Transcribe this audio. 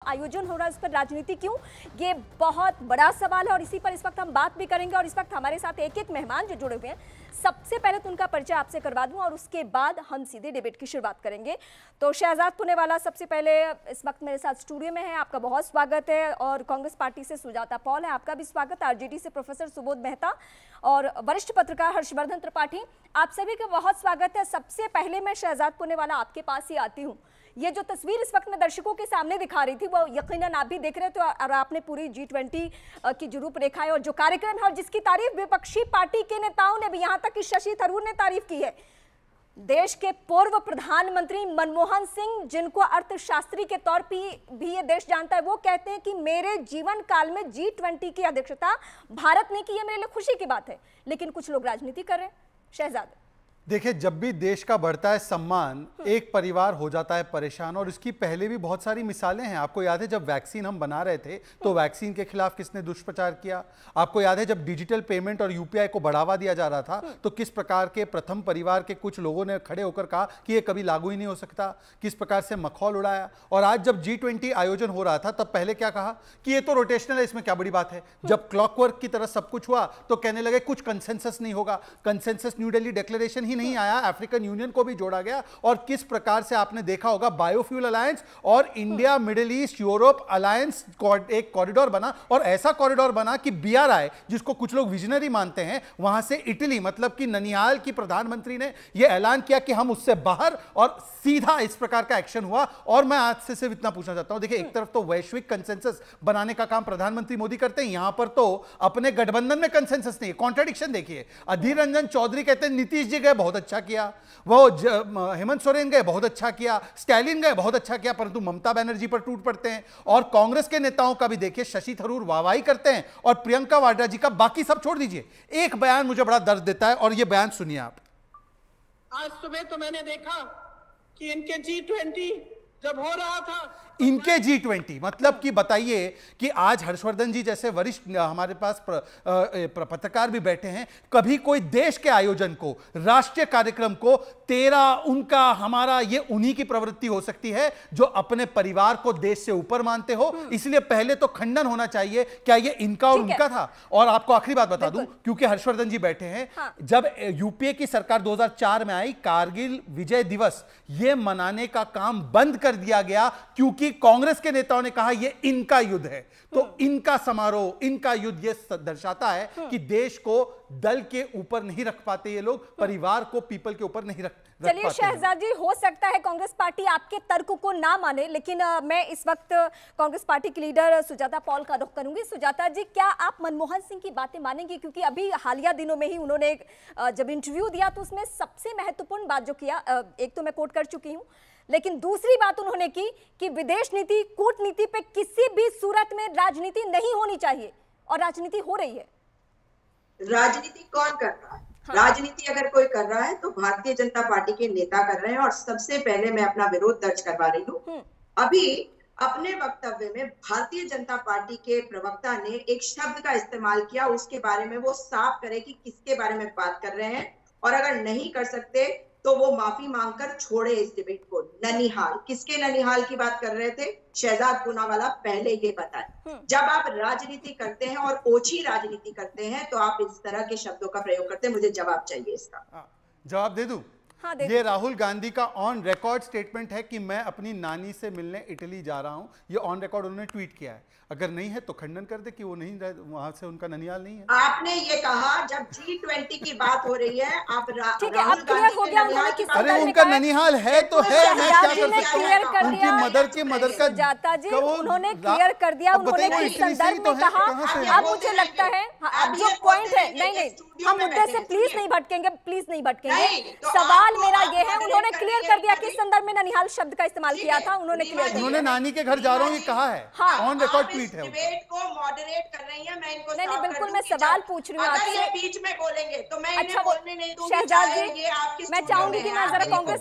आयोजन हो रहा है उस पर राजनीति क्यों? ये बहुत बड़ा सवाल है और इसी पर इस वक्त हम बात भी करेंगे। और इस वक्त हमारे साथ एक एक मेहमान जो जुड़े हुए हैं, सबसे पहले तो उनका परिचय आपसे करवा दूं और उसके बाद हम सीधे डिबेट की शुरुआत करेंगे। तो शहजाद पुनेवाला सबसे पहले इस वक्त मेरे साथ स्टूडियो में है, आपका बहुत स्वागत है। और कांग्रेस पार्टी से सुजाता पॉल है, आपका भी स्वागत। आरजेडी से प्रोफेसर सुबोध मेहता और वरिष्ठ पत्रकार हर्षवर्धन त्रिपाठी, आप सभी का बहुत स्वागत है। सबसे पहले मैं शहजाद पुनेवाला आपके पास ही आती हूँ। ये जो तस्वीर इस वक्त मैं दर्शकों के सामने दिखा रही थी वो यकीनन आप भी देख रहे थे और आपने पूरी G20 की जो रूपरेखा है और जो कार्यक्रम है और जिसकी तारीफ विपक्षी पार्टी के नेताओं ने भी, यहां तक कि शशि थरूर ने तारीफ की है। देश के पूर्व प्रधानमंत्री मनमोहन सिंह, जिनको अर्थशास्त्री के तौर पर भी ये देश जानता है, वो कहते हैं कि मेरे जीवन काल में G20 की अध्यक्षता भारत ने की, ये मेरे लिए खुशी की बात है। लेकिन कुछ लोग राजनीति कर रहे हैं। शहजाद, देखिए, जब भी देश का बढ़ता है सम्मान, एक परिवार हो जाता है परेशान। और इसकी पहले भी बहुत सारी मिसालें हैं। आपको याद है जब वैक्सीन हम बना रहे थे तो वैक्सीन के खिलाफ किसने दुष्प्रचार किया? आपको याद है जब डिजिटल पेमेंट और यूपीआई को बढ़ावा दिया जा रहा था तो किस प्रकार के प्रथम परिवार के कुछ लोगों ने खड़े होकर कहा कि ये कभी लागू ही नहीं हो सकता, किस प्रकार से मखौल उड़ाया। और आज जब G20 आयोजन हो रहा था तब पहले क्या कहा कि ये तो रोटेशनल है, इसमें क्या बड़ी बात है। जब क्लॉकवर्क की तरह सब कुछ हुआ तो कहने लगे कुछ कंसेंसस नहीं होगा। कंसेंसस न्यू दिल्ली डिक्लेरेशन ही नहीं आया, अफ्रीकन यूनियन को भी जोड़ा गया। और किस प्रकार से आपने देखा होगा बायोफ्यूल अलायंस और India middle east Europe alliance एक कॉरिडोर बना। और ऐसा कॉरिडोर बना कि BRI, जिसको कुछ लोग विजनरी मानते हैं, वहां से इटली मतलब कि ननिहाल की प्रधानमंत्री ने यह ऐलान किया कि हम उससे बाहर, और सीधा इस प्रकार का एक्शन हुआ। और मैं आज से सिर्फ इतना पूछना चाहता हूं, देखिए एक तरफ तो वैश्विक कंसेंसस बनाने का काम प्रधानमंत्री मोदी करते हैं, यहां पर तो अपने गठबंधन में कंसेंसस नहीं है। कॉन्ट्राडिक्शन देखिए, अधीर रंजन चौधरी कहते हैं नीतीश जी गए बहुत अच्छा किया, वो हेमंत सोरेन गए बहुत अच्छा किया, स्टैलिन गए बहुत अच्छा किया, परंतु ममता बनर्जी पर टूट पड़ते हैं। और कांग्रेस के नेताओं का भी देखिए, शशि थरूर वाहवाही करते हैं और प्रियंका वाड्रा जी का, बाकी सब छोड़ दीजिए। एक बयान मुझे बड़ा दर्द देता है और यह बयान सुनिए आप। आज सुबह तो मैंने देखा कि इनके G20 जब हो रहा था, इनके G20 मतलब कि बताइए कि आज हर्षवर्धन जी जैसे वरिष्ठ हमारे पास पत्रकार भी बैठे हैं, कभी कोई देश के आयोजन को, राष्ट्रीय कार्यक्रम को तेरा उनका हमारा, ये उन्हीं की प्रवृत्ति हो सकती है जो अपने परिवार को देश से ऊपर मानते हो। इसलिए पहले तो खंडन होना चाहिए, क्या ये इनका और उनका था? और आपको आखिरी बात बता दूं, क्योंकि हर्षवर्धन जी बैठे हैं, हाँ। जब यूपीए की सरकार 2004 में आई, कारगिल विजय दिवस ये मनाने का काम बंद कर दिया गया क्योंकि कांग्रेस के नेताओं ने कहा यह इनका युद्ध है। तो इनका समारोह, इनका युद्ध यह दर्शाता है कि देश को दल के ऊपर नहीं रख पाते ये लोग, परिवार को पीपल के ऊपर नहीं रख चलिए शहजाद जी, हो सकता है कांग्रेस पार्टी आपके तर्क को ना माने, लेकिन मैं इस वक्त कांग्रेस पार्टी की लीडर सुजाता पॉल का रुख करूंगी। सुजाता जी, क्या आप मनमोहन सिंह की बातें मानेंगे? क्योंकि अभी हालिया दिनों में ही उन्होंने जब इंटरव्यू दिया तो उसमें सबसे महत्वपूर्ण बात जो किया, एक तो मैं कोट कर चुकी हूं, लेकिन दूसरी बात उन्होंने की कि विदेश नीति, कूटनीति पे किसी भी सूरत में राजनीति नहीं होनी चाहिए, और राजनीति हो रही है। राजनीति कौन कर रहा है? हाँ। राजनीति अगर कोई कर रहा है तो भारतीय जनता पार्टी के नेता कर रहे हैं। और सबसे पहले मैं अपना विरोध दर्ज करवा रही हूँ। अभी अपने वक्तव्य में भारतीय जनता पार्टी के प्रवक्ता ने एक शब्द का इस्तेमाल किया, उसके बारे में वो साफ करे कि किसके बारे में बात कर रहे हैं, और अगर नहीं कर सकते तो वो माफी मांगकर छोड़े इस डिबेट को। ननिहाल, किसके ननिहाल की बात कर रहे थे? शहजाद पुनावाला पहले ये बताए। जब आप राजनीति करते हैं और ओछी राजनीति करते हैं तो आप इस तरह के शब्दों का प्रयोग करते हैं। मुझे जवाब चाहिए इसका। जवाब दे दूं? हाँ, ये राहुल गांधी का ऑन रिकॉर्ड स्टेटमेंट है कि मैं अपनी नानी से मिलने इटली जा रहा हूं। ये ऑन रिकॉर्ड उन्होंने ट्वीट किया है। अगर नहीं है तो खंडन कर दे कि वो नहीं, वहां से उनका ननिहाल नहीं है। आपने ये कहा जब G20 की बात हो रही है, आप ठीक है, अब क्लियर हो गया उन्होंने किस अरे उनका ननिहाल है तो है, मैं क्या कर सकता हूं? उनकी मदर का जाता जी, उन्होंने क्लियर कर दिया। उन्होंने किस संदर्भ में कहा, अब मुझे लगता है अब जो पॉइंट है, नहीं हम मुद्दे से प्लीज नहीं भटकेंगे, प्लीज नहीं भटकेंगे। सवाल मेरा ये है, उन्होंने क्लियर कर दिया किस संदर्भ में ननिहाल शब्द का इस्तेमाल किया था। उन्होंने नानी के घर जा रहा हूँ ये कहा है, ऑन रिकॉर्ड ट्वीट है। डिबेट को मॉडरेट कर रही है, मैं इनको नहीं बिल्कुल, मैं सवाल पूछ रही हूँ आपसे। बीच में बोलेंगे तो मैं इन्हें अच्छा बोलने नहीं दूंगी। शहजाद जी, मैं चाहूंगी कि मैं जरा कांग्रेस